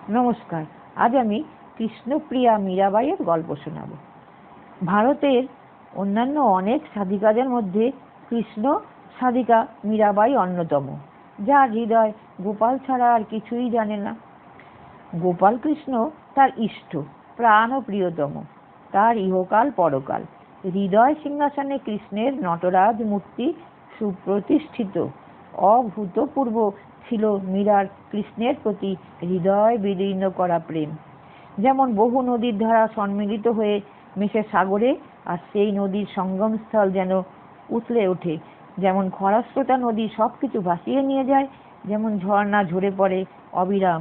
নমস্কার। আজ আমি কৃষ্ণপ্রিয়া মীরাবাইয়ের গল্প শোনাব। ভারতের অন্যান্য অনেক সাধিকাদের মধ্যে কৃষ্ণ সাধিকা মীরাবাই অন্যতম, যার হৃদয় গোপাল ছাড়া আর কিছুই জানে না। গোপাল কৃষ্ণ তার ইষ্ট, প্রাণ ও প্রিয়তম। তার ইহকাল পরকাল। হৃদয় সিংহাসনে কৃষ্ণের নটরাজ মূর্তি সুপ্রতিষ্ঠিত। অভূতপূর্ব ছিল মীরার কৃষ্ণের প্রতি হৃদয় বিদীর্ণ করা প্রেম। যেমন বহু নদীর ধারা সম্মিলিত হয়ে মেশে সাগরে, আর সেই নদীর সঙ্গমস্থল যেন উথলে ওঠে। যেমন খরস্রোতা নদী সবকিছু ভাসিয়ে নিয়ে যায়, যেমন ঝর্ণা ঝরে পড়ে অবিরাম,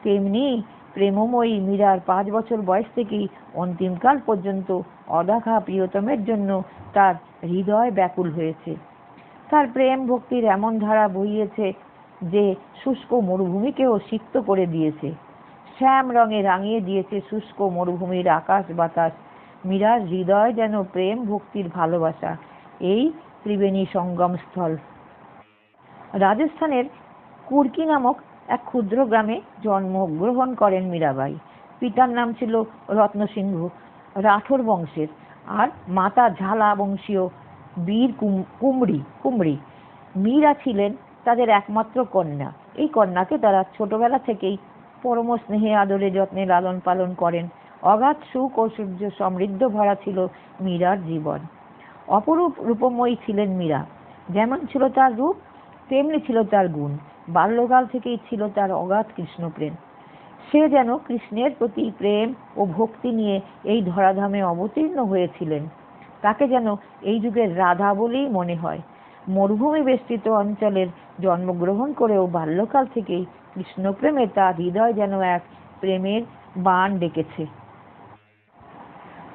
তেমনি প্রেমময়ী মীরার 5 বছর বয়স থেকেই অন্তিমকাল পর্যন্ত অদেখা প্রিয়তমের জন্য তার হৃদয় ব্যাকুল হয়েছে। তার প্রেম ভক্তির এমন ধারা বহিয়েছে যে শুষ্ক মরুভূমিকেও সিক্ত করে দিয়েছে। শ্যাম রঙে রাঙিয়ে দিয়েছে শুষ্ক মরুভূমির আকাশ বাতাস। মীরার হৃদয় যেন প্রেম ভক্তির ভালোবাসা, এই ত্রিবেণী সঙ্গমস্থল। রাজস্থানের কুর্কি নামক এক ক্ষুদ্র গ্রামে জন্মগ্রহণ করেন মীরাবাই। পিতার নাম ছিল রত্নসিংহ, রাঠোর বংশের, আর মাতা ঝালা বংশীয় বীর কুমড়ি। মীরা ছিলেন তাদের একমাত্র কন্যা। এই কন্যাকে তারা ছোটবেলা থেকেই পরম স্নেহে আদরে যত্নে লালন পালন করেন। অগাধ সুখ ও সূর্য সমৃদ্ধ ভরা ছিল মীরার জীবন। অপরূপ রূপময়ী ছিলেন মীরা। যেমন ছিল তার রূপ, তেমনি ছিল তার গুণ। বাল্যকাল থেকেই ছিল তার অগাধ কৃষ্ণপ্রেম। সে যেন কৃষ্ণের প্রতি প্রেম ও ভক্তি নিয়ে এই ধরাধামে অবতীর্ণ হয়েছিলেন। তাকে যেন এই যুগের রাধা বলেই মনে হয়। মরুভূমি বেষ্টিত অঞ্চলের জন্মগ্রহণ করেও বাল্যকাল থেকেই কৃষ্ণপ্রেমে তার হৃদয় যেন এক প্রেমের বাণ ডেকেছে।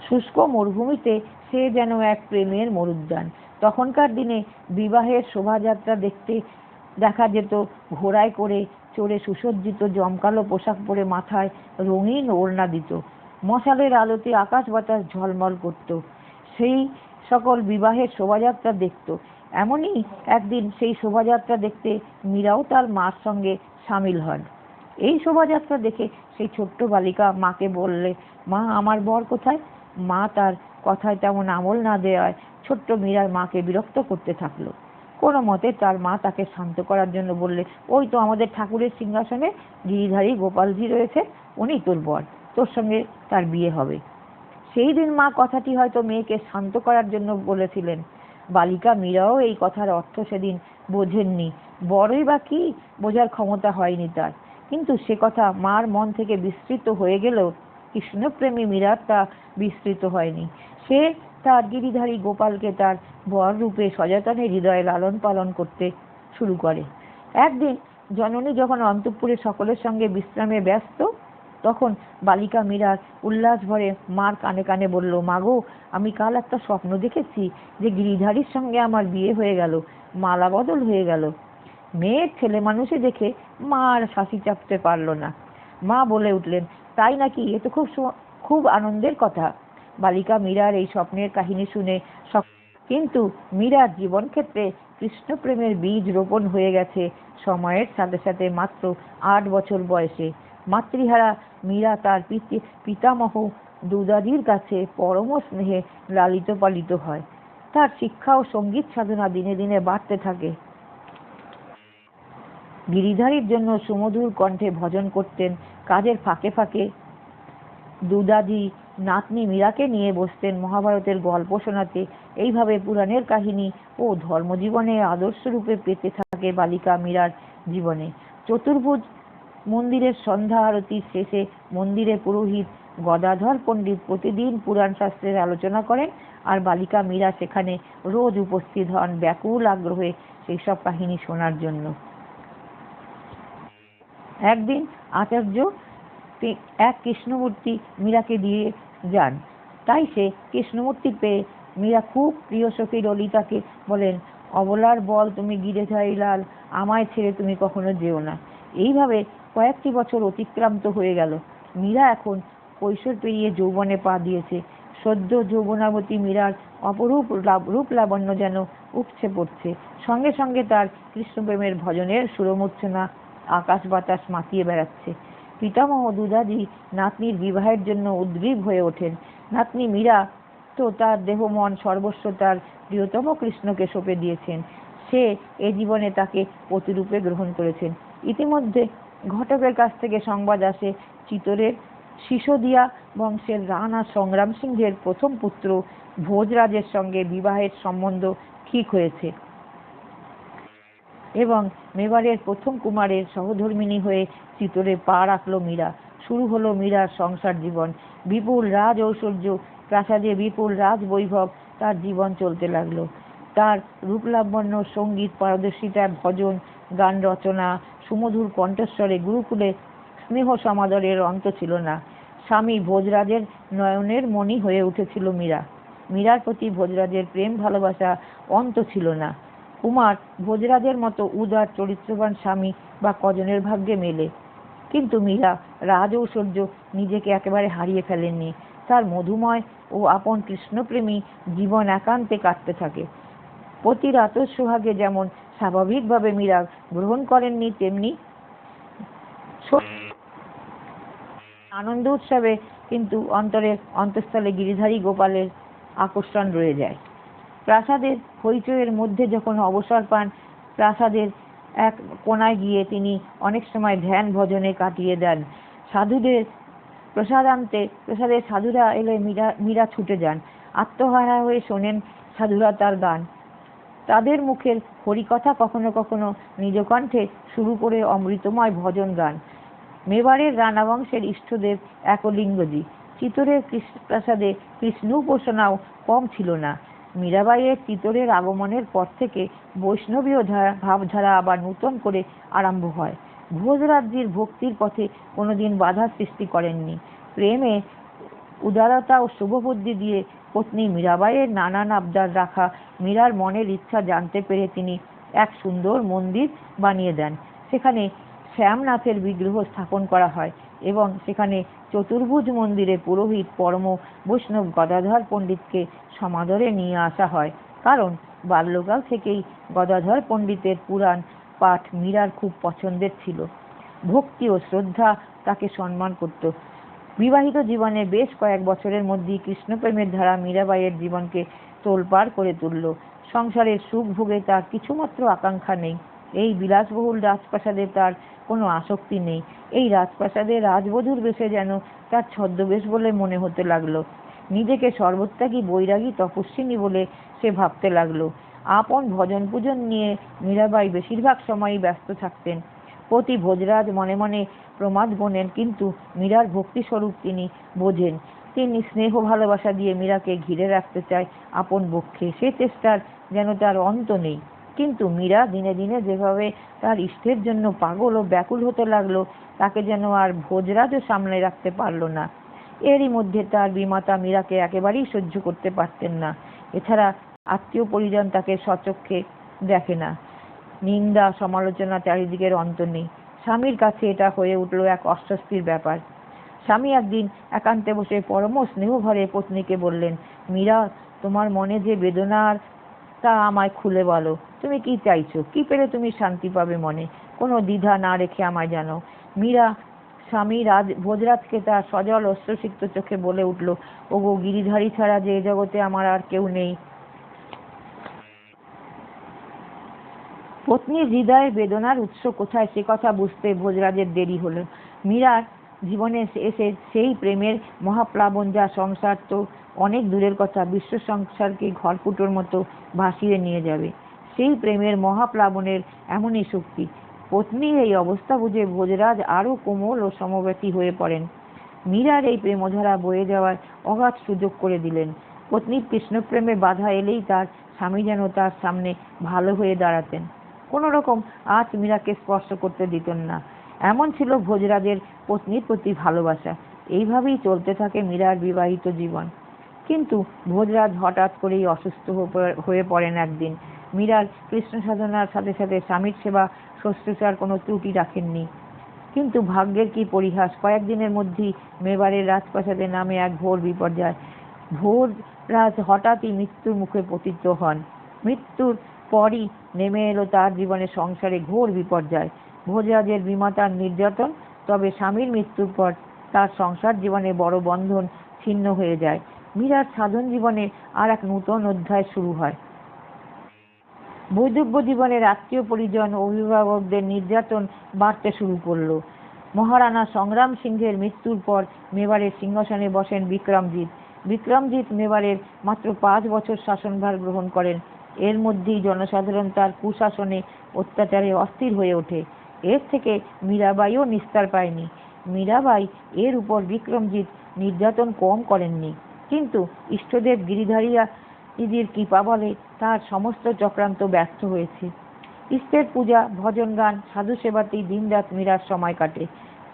শুষ্ক মরুভূমিতে সে যেন এক প্রেমের মরুদ্যান। তখনকার দিনে বিবাহের শোভাযাত্রা দেখা যেত ঘোড়ায় করে চড়ে, সুসজ্জিত জমকালো পোশাক পরে, মাথায় রঙিন ওড়না দিত। মশালের আলোতে আকাশ বাতাস ঝলমল করত। সেই সকল বিবাহের শোভাযাত্রা দেখত। এমনই একদিন সেই শোভাযাত্রা দেখতে মীরাও তার মার সঙ্গে সামিল হন। এই শোভাযাত্রা দেখে সেই ছোট্ট বালিকা মাকে বললে, মা, আমার বর কোথায়? মা তার কথায় তেমন আমল না দেওয়ায় ছোট্ট মীরার মাকে বিরক্ত করতে থাকলো। কোনো মতে তার মা তাকে শান্ত করার জন্য বললে, ওই তো আমাদের ঠাকুরের সিংহাসনে গিরিধারী গোপালজি রয়েছে, উনি তোর বর, তোর সঙ্গে তার বিয়ে হবে। সেই দিন মা কথাটি হয়তো মেয়েকে শান্ত করার জন্য বলেছিলেন। বালিকা মীরাও এই কথার অর্থ সেদিন বোঝেননি। বড়ই বা কি বোঝার ক্ষমতা হয়নি তার। কিন্তু সে কথা মার মন থেকে বিস্তৃত হয়ে গেলেও কৃষ্ণপ্রেমী মীরার তা বিস্তৃত হয়নি। সে তার গিরিধারী গোপালকে তার বর রূপে সযত্নে হৃদয়ে লালন পালন করতে শুরু করে। একদিন জননী যখন অন্তঃপুরে সকলের সঙ্গে বিশ্রামে ব্যস্ত, তখন বালিকা মীরার উল্লাস ভরে মার কানে কানে বলল, মাগো, আমি কাল একটা স্বপ্ন দেখেছি যে গিরিধারীর সঙ্গে আমার বিয়ে হয়ে গেল, মালা বদল হয়ে গেল। মেয়ের ছেলে মানুষে দেখে মা আর হাসি চাপতে পারল না। মা বলে উঠলেন, তাই নাকি? এ তো খুব আনন্দের কথা। বালিকা মীরার এই স্বপ্নের কাহিনী শুনে কিন্তু মীরার জীবন ক্ষেত্রে কৃষ্ণপ্রেমের বীজ রোপণ হয়ে গেছে সময়ের সাথে সাথে। মাত্র 8 বছর বয়সে মাতৃহারা মীরা তার পিতামহ দুদাদির কাছে পরম স্নেহে লালিত পালিত হয়। তার শিক্ষা ও সঙ্গীত সাধনা দিনে দিনে বাড়তে থাকে। গিরিধারীর জন্য সুমধুর কণ্ঠে ভজন করতেন। কাজের ফাঁকে ফাঁকে দুদাদি নাতনি মীরাকে নিয়ে বসতেন মহাভারতের গল্প শোনাতে। এইভাবে পুরাণের কাহিনী ও ধর্মজীবনে আদর্শ রূপে পেতে থাকে বালিকা মীরার জীবনে। চতুর্ভুজ মন্দিরের সন্ধ্যা আরতির শেষে মন্দিরে পুরোহিত গদাধর পণ্ডিত প্রতিদিন পুরাণ শাস্ত্রের আলোচনা করেন, আর বালিকা মীরা সেখানে রোজ উপস্থিত হন ব্যাকুল আগ্রহে সেই সব কাহিনী শোনার জন্য। একদিন আচার্য এক কৃষ্ণমূর্তি মীরাকে দিয়ে যান। তাই সে কৃষ্ণমূর্তি পেয়ে মীরা খুব প্রিয় সখী ললিতাকে বলেন, অবলার বল, তুমি গিরিধারী লাল, আমায় ছেড়ে তুমি কখনো যেও না। এইভাবে কয়েকটি বছর অতিক্রান্ত হয়ে গেল। মীরা এখন কৈশোর পেরিয়ে যৌবনে পা দিয়েছে। সদ্য যৌবনাবতী মীরার অপরূপ রূপ লাবণ্য যেন উপচে পড়ছে। সঙ্গে সঙ্গে তার কৃষ্ণপ্রেমের ভজনের সুরমূর্ছনা আকাশ বাতাস মাতিয়ে বেড়াচ্ছে। পিতামহ দুদাজি নাতনির বিবাহের জন্য উদ্গ্রীব হয়ে ওঠেন। নাতনি মীরা তো তার দেহ মন সর্বস্ব তার প্রিয়তম কৃষ্ণকে সঁপে দিয়েছেন। সে এ জীবনে তাকে প্রতিরূপে গ্রহণ করেছেন। ইতিমধ্যে ঘটকের কাছ থেকে সংবাদ আসে চিতোরের সিসোদিয়া বংশের রানা সংগ্রাম সিংহের প্রথম পুত্র ভোজরাজের সঙ্গে বিবাহের সম্বন্ধ ঠিক হয়েছে এবং মেবারের প্রথম কুমারের সহধর্মিণী হয়ে চিতোরে পা রাখল মীরা। শুরু হলো মীরার সংসার জীবন। বিপুল রাজ ঐশ্বর্য, প্রাসাদে বিপুল রাজ বৈভব, তার জীবন চলতে লাগলো। তার রূপলাবণ্য, সঙ্গীত পারদর্শিতা, ভজন গান রচনা, সুমধুর কণ্ঠস্বরে গুরুকুলে স্নেহ সমাদরের অন্ত ছিল না। স্বামী ভোজরাজের নয়নের মণি হয়ে উঠেছিল মীরা। মীরার প্রতি ভোজরাজের প্রেম ভালোবাসা অন্ত ছিল না। কুমার ভোজরাজের মতো উদার চরিত্রবান স্বামী বা কজনের ভাগ্যে মেলে। কিন্তু মীরা রাজ ঐশ্বর্য নিজেকে একেবারে হারিয়ে ফেলেননি। তার মধুময় ও আপন কৃষ্ণপ্রেমী জীবন একান্তে কাটতে থাকে। প্রতি রাতের সোহাগে যেমন স্বাভাবিকভাবে মীরা গ্রহণ করেননি, তেমনি আনন্দ উৎসবে কিন্তু অন্তঃস্থলে গিরিধারী গোপালের আকর্ষণ রয়ে যায়। প্রাসাদের হইচইয়ের মধ্যে যখন অবসর পান, প্রাসাদের এক কোনায় গিয়ে তিনি অনেক সময় ধ্যান ভজনে কাটিয়ে দেন। সাধুদের প্রসাদ আনতে প্রাসাদের সাধুরা এলে মীরা ছুটে যান। আত্মহারা হয়ে শোনেন সাধুরা তার গান। তাদের মুখের হরিকথা, কখনো কখনো নিজ কণ্ঠে শুরু করে অমৃতময় ভজন গান। মেবারের রানা বংশের ইষ্টদেব একলিঙ্গজি। চিতোরের প্রাসাদে কৃষ্ণ উপাসনাও কম ছিল না। মীরাবাইয়ের চিতোরের আগমনের পর থেকে বৈষ্ণবীয় ভাবধারা আবার নূতন করে আরম্ভ হয়। ভোজরাজ্যের ভক্তির পথে কোনোদিন বাধা সৃষ্টি করেননি। প্রেমে উদারতা ও শুভবুদ্ধি দিয়ে পত্নী মীরাবাইয়ের নানান আবদার রাখা মীরার মনের ইচ্ছা জানতে পেরে তিনি এক সুন্দর মন্দির বানিয়ে দেন। সেখানে শ্যামনাথের বিগ্রহ স্থাপন করা হয় এবং সেখানে চতুর্ভুজ মন্দিরে পুরোহিত পরম বৈষ্ণব গদাধর পণ্ডিতকে সমাদরে নিয়ে আসা হয়। কারণ বাল্যকাল থেকেই গদাধর পণ্ডিতের পুরাণ পাঠ মীরার খুব পছন্দের ছিল। ভক্তি ও শ্রদ্ধা তাকে সম্মান করত। বিবাহিত জীবনে বেশ কয়েক বছরের মধ্যেই কৃষ্ণপ্রেমের ধারা মীরাবাইয়ের জীবনকে তোলপাড় করে তুলল। সংসারের সুখ ভোগে তার কিছুমাত্র আকাঙ্ক্ষা নেই। এই বিলাসবহুল রাজপ্রাসাদে তার কোনো আসক্তি নেই। এই রাজপ্রাসাদে রাজবধূর বেশে যেন তার ছদ্মবেশ বলে মনে হতে লাগলো। নিজেকে সর্বত্যাগী বৈরাগী তপস্বিনী বলে সে ভাবতে লাগলো। আপন ভজন পূজন নিয়ে মীরাবাই বেশিরভাগ সময়ই ব্যস্ত থাকতেন। প্রতি ভোজরাজ মনে মনে প্রমাদ গোনেন, কিন্তু মীরার ভক্তিস্বরূপ তিনি বোঝেন। তিনি স্নেহ ভালোবাসা দিয়ে মীরাকে ঘিরে রাখতে চায় আপন বক্ষে। সে চেষ্টার যেন তার অন্ত নেই। কিন্তু মীরা দিনে দিনে যেভাবে তার ইষ্টের জন্য পাগল ও ব্যাকুল হতে লাগলো, তাকে যেন আর ভোজরাজও সামলে রাখতে পারল না। এরই মধ্যে তার বিমাতা মীরাকে একেবারেই সহ্য করতে পারতেন না। এছাড়া আত্মীয় পরিজন তাকে সচক্ষে দেখে না। নিন্দা সমালোচনা চারিদিকের অন্ত নেই। স্বামীর কাছে এটা হয়ে উঠল এক অস্বস্তির ব্যাপার। স্বামী একদিন একান্তে বসে পরম স্নেহ ভরে পত্নীকে বললেন, মীরা, তোমার মনে যে বেদনার তা আমায় খুলে বলো। তুমি কি চাইছো? কি পেলে তুমি শান্তি পাবে মনে? কোনো দ্বিধা না রেখে আমায় জানো। মীরা স্বামী ভোজরাজকে তার সজল অশ্রুসিক্ত চোখে বলে উঠল, ওগো, গিরিধারী ছাড়া যে জগতে আমার আর কেউ নেই। পত্নীর হৃদয়ে বেদনার উৎস কোথায় সে কথা বুঝতে ভোজরাজের দেরি হলো। মীরার জীবনে এসে সেই প্রেমের মহাপ্লাবন, যা সংসার তো অনেক দূরের কথা, বিশ্ব সংসারকে ঘরকুটোর মতো ভাসিয়ে নিয়ে যাবে। সেই প্রেমের মহাপ্লাবনের এমনই শক্তি। পত্নীর এই অবস্থা বুঝে ভোজরাজ আরো কোমল ও সমব্যথী হয়ে পড়েন। মীরার এই প্রেমধারা বয়ে যাওয়ার অগাধ সুযোগ করে দিলেন। পত্নীর কৃষ্ণপ্রেমে বাধা এলেই তার স্বামী যেন তার সামনে ভালো হয়ে দাঁড়াতেন। কোন রকম আজ মীরাকে স্পর্শ করতে দিতেন না। এমন ছিল ভোজরাজের পত্নীর প্রতি ভালোবাসা। এইভাবেই চলতে থাকে মীরার বিবাহিত জীবন। কিন্তু ভোজরাজ হঠাৎ করেই অসুস্থ হয়ে পড়েন একদিন। মীরার কৃষ্ণ সাধনার সাথে সাথে স্বামীর সেবা শুশ্রূষার কোনো ত্রুটি রাখেননি। কিন্তু ভাগ্যের কি পরিহাস, কয়েকদিনের মধ্যেই মেবারের রাজপ্রাসাদে নামে এক ঘোর বিপর্যয়। ভোজরাজ হঠাৎই মৃত্যুর মুখে পতিত হন। মৃত্যুর পরই নেমে এলো তার জীবনে সংসারে ঘোর বিপর্যয়। ভোজরাজের বিমাতার নির্যাতন তবে স্বামীর মৃত্যুর পর তার সংসার জীবনে বড় বন্ধন ছিন্ন হয়ে যায়। মীরার সাধন জীবনে আর এক নূতন অধ্যায় শুরু হয়। বৈধব্য জীবনের আত্মীয় পরিজন অভিভাবকদের নির্যাতন বাড়তে শুরু করলো। মহারানা সংগ্রাম সিংহের মৃত্যুর পর মেবারের সিংহাসনে বসেন বিক্রমজিৎ। বিক্রমজিৎ মেবারের মাত্র 5 বছর শাসনভার গ্রহণ করেন। এর মধ্যেই জনসাধারণ তার কুশাসনে অত্যাচারে অস্থির হয়ে ওঠে। এর থেকে মীরাবাইও নিস্তার পায়নি। মীরাবাই এর উপর বিক্রমজিৎ নির্যাতন কম করেননি, কিন্তু ইষ্টদেব গিরিধারীজির কৃপা বলে তার সমস্ত চক্রান্ত ব্যর্থ হয়েছে। ইষ্টের পূজা, ভজন গান, সাধু সেবাতেই দিনরাত মীরার সময় কাটে।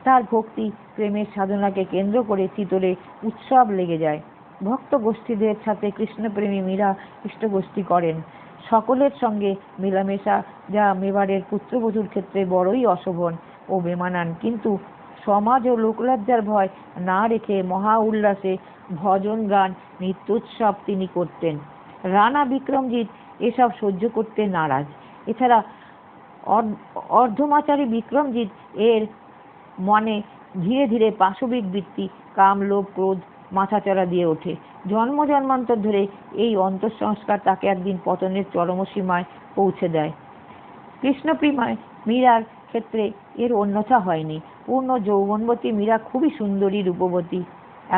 তার ভক্তি প্রেমের সাধনাকে কেন্দ্র করে চিতরে উৎসব লেগে যায়। ভক্ত গোষ্ঠীদের সাথে কৃষ্ণপ্রেমী মীরা ইষ্টগোষ্ঠী করেন। সকলের সঙ্গে মেলামেশা, যা মেবারের পুত্রবধূর ক্ষেত্রে বড়ই অশোভন ও বেমানান, কিন্তু সমাজ ও লোকলজ্জার ভয় না রেখে মহা উল্লাসে ভজন গান, নৃত্যোৎসব তিনি করতেন। রানা বিক্রমজিৎ এসব সহ্য করতে নারাজ। এছাড়া অর্ধমাচারী বিক্রমজিৎ এর মনে ধীরে ধীরে পাশবিক বৃত্তি, কাম, লোভ, ক্রোধ মাথাচাড়া দিয়ে ওঠে। জন্ম জন্মান্তর ধরে এই অন্তঃসংস্কার তাকে একদিন পতনের চরমসীমায় পৌঁছে দেয়। কৃষ্ণপ্রেমায় মীরার ক্ষেত্রে এর অন্যথা হয়নি। পূর্ণ যৌবনবতী মীরা খুবই সুন্দরী, রূপবতী।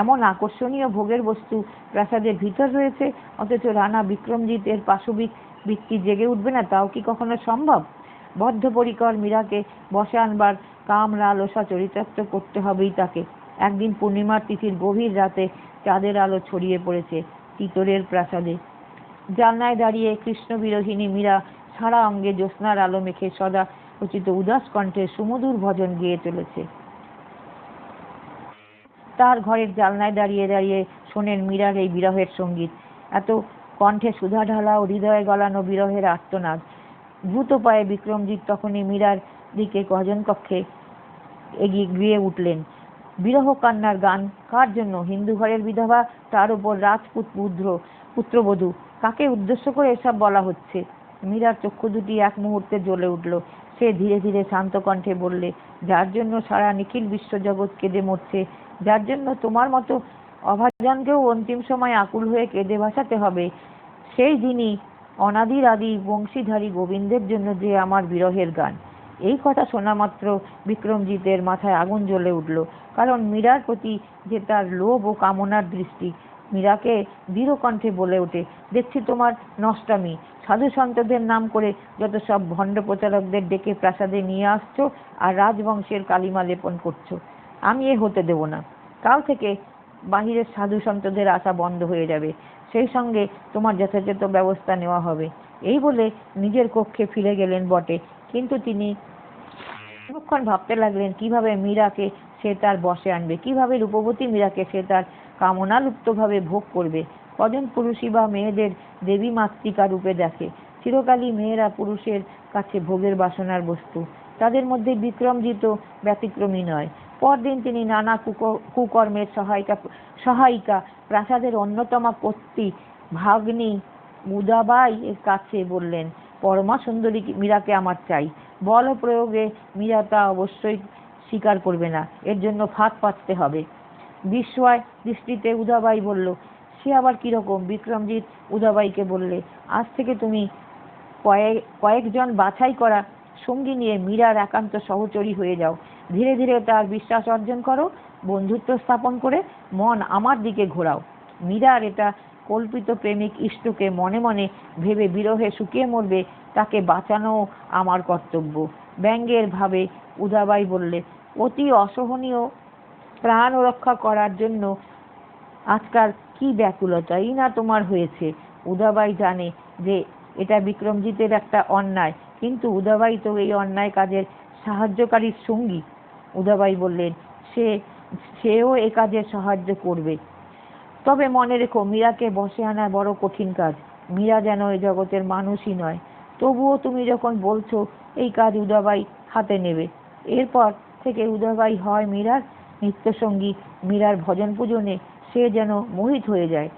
এমন আকর্ষণীয় ভোগের বস্তু প্রাসাদের ভিতর রয়েছে, অথচ রানা বিক্রমজিৎ এর পাশবিক বৃত্তি জেগে উঠবে না, তাও কি কখনো সম্ভব? বদ্ধপরিকর মীরাকে বশে আনবার কাম লালসা চরিতার্থ করতে হবেই তাকে। একদিন পূর্ণিমার তিথির গভীর রাতে চাঁদের আলো ছড়িয়ে পড়েছে চিতরের প্রাসাদে। জানলায় দাঁড়িয়ে কৃষ্ণ বিরোহিনী মীরা সারা অঙ্গে জ্যোৎস্নার আলো মেখে সদা রচিত উদাস কণ্ঠে সুমধুর ভজন গেয়ে চলেছে। তার ঘরের জানলায় দাঁড়িয়ে দাঁড়িয়ে শোনেন মীরার এই বিরহের সঙ্গীত। এত কণ্ঠে সুধা ঢালা ও হৃদয়ে গলানো বিরহের আর্তনাদ। দ্রুত পায়ে বিক্রমজিৎ তখনই মীরার দিকে ভজন কক্ষে এগিয়ে উঠলেন। বিরহ কান্নার গান কার জন্য? হিন্দু ঘরের বিধবা, তার উপর রাজপুত পুত্রবধূ, কাকে উদ্দেশ্য করে এসব বলা হচ্ছে? মীরার চক্ষু দুটি এক মুহূর্তে জ্বলে উঠল। সে ধীরে ধীরে শান্ত কণ্ঠে বললে, যার জন্য সারা নিখিল বিশ্বজগৎ কেঁদে মরছে, যার জন্য তোমার মতো অভাজনকেও অন্তিম সময় আকুল হয়ে কেঁদে ভাসাতে হবে, সেই যিনি অনাদির আদি বংশীধারী গোবিন্দের জন্য যে আমার বিরহের গান। এই কথা শোনা মাত্র বিক্রমজিতের মাথায় আগুন জ্বলে উঠল, কারণ মীরার প্রতি যে তার লোভ ও কামনার দৃষ্টি। মীরাকে দৃঢ় কণ্ঠে বলে ওঠে, দেখছি তোমার নষ্টামি। সাধু সন্তদের নাম করে যত সব ভণ্ড প্রচারকদের ডেকে প্রাসাদে নিয়ে আসছো আর রাজবংশের কালিমা লেপন করছো। আমি এ হতে দেব না। কাল থেকে বাহিরের সাধু সন্তদের আসা বন্ধ হয়ে যাবে, সেই সঙ্গে তোমার যথাযথ ব্যবস্থা নেওয়া হবে। এই বলে নিজের কক্ষে ফিরে গেলেন বটে, কিন্তু তিনি কিছুক্ষণ ভাবতে লাগলেন কিভাবে মীরাকে সে তার বশে আনবে, কিভাবে রূপবতী মীরাকে সে তার কামনালুপ্তভাবে ভোগ করবে। কজন পুরুষই বা মেয়েদের দেবী মাতৃকা রূপে দেখে? চিরকালই মেয়েরা পুরুষের কাছে ভোগের বাসনার বস্তু। তাদের মধ্যে বিক্রমজিৎও ব্যতিক্রমী নয়। পরদিন তিনি নানা কুকর্মের সহায়িকা প্রাসাদের অন্যতমা কর্ত্রী ভাগ্নী উদাবাই এর কাছে বললেন, পরমা সুন্দরী মীরাকে আমার চাই। বল প্রয়োগে মীরা তা অবশ্যই স্বীকার করবে না, এর জন্য ফাঁদ পাততে হবে। বিস্ময় দৃষ্টিতে উদাবাই বলল, সে আবার কিরকম? বিক্রমজিৎ উদাবাইকে বললে, আজ থেকে তুমি কয়েকজন বাছাই করা সঙ্গী নিয়ে মীরার একান্ত সহচরী হয়ে যাও। ধীরে ধীরে তার বিশ্বাস অর্জন করো, বন্ধুত্ব স্থাপন করে মন আমার দিকে ঘোরাও। মীরার এটা কল্পিত প্রেমিক ইষ্টকে মনে মনে ভেবে বিরহে শুকিয়ে মরবে, তাকে বাঁচানো আমার কর্তব্য। ব্যঙ্গের ভাবে উদাবাই বললে, অতি অসহনীয় প্রাণ রক্ষা করার জন্য আজকাল কি ব্যাকুলতাই না তোমার হয়েছে। উদাবাই জানে যে এটা বিক্রমজিতের একটা অন্যায়, কিন্তু উদাবাই তো এই অন্যায় কাজের সাহায্যকারীর সঙ্গী। উদাবাই বললেন, সেও এ কাজে সাহায্য করবে, তবে মনে রেখো মীরাকে বশে আনা বড় কঠিন কাজ। মীরা যেন এই জগতের মানুষই নয়। তবুও তুমি যখন বলছো, এই কাজ উদাবাই হাতে নেবে। এরপর থেকে উদাবাই হয় মীরার নিত্যসঙ্গী। মীরার ভজন পূজনে সে যেন মোহিত হয়ে যায়।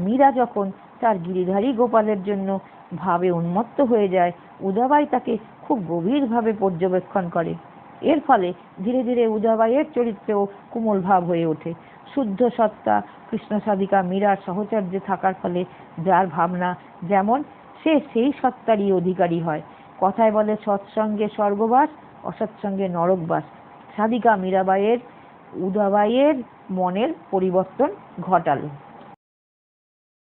মীরা যখন তার গিরিধারী গোপালের জন্য ভাবে উন্মত্ত হয়ে যায়, উদাবাই তাকে খুব গভীরভাবে পর্যবেক্ষণ করে। এর ফলে ধীরে ধীরে উদাবাইয়ের চরিত্রেও কোমল ভাব হয়ে ওঠে। শুদ্ধ সত্তা কৃষ্ণ সাধিকা মীরার সহচর্যে থাকার ফলে যার ভাবনা যেমন, সে সেই সত্তারই অধিকারী হয়। কথায় বলে সৎসঙ্গে স্বর্গবাস, অসৎসঙ্গে নরকবাস। সাধিকা মীরাবাইয়ের উদাবাইয়ের মনের পরিবর্তন ঘটালো।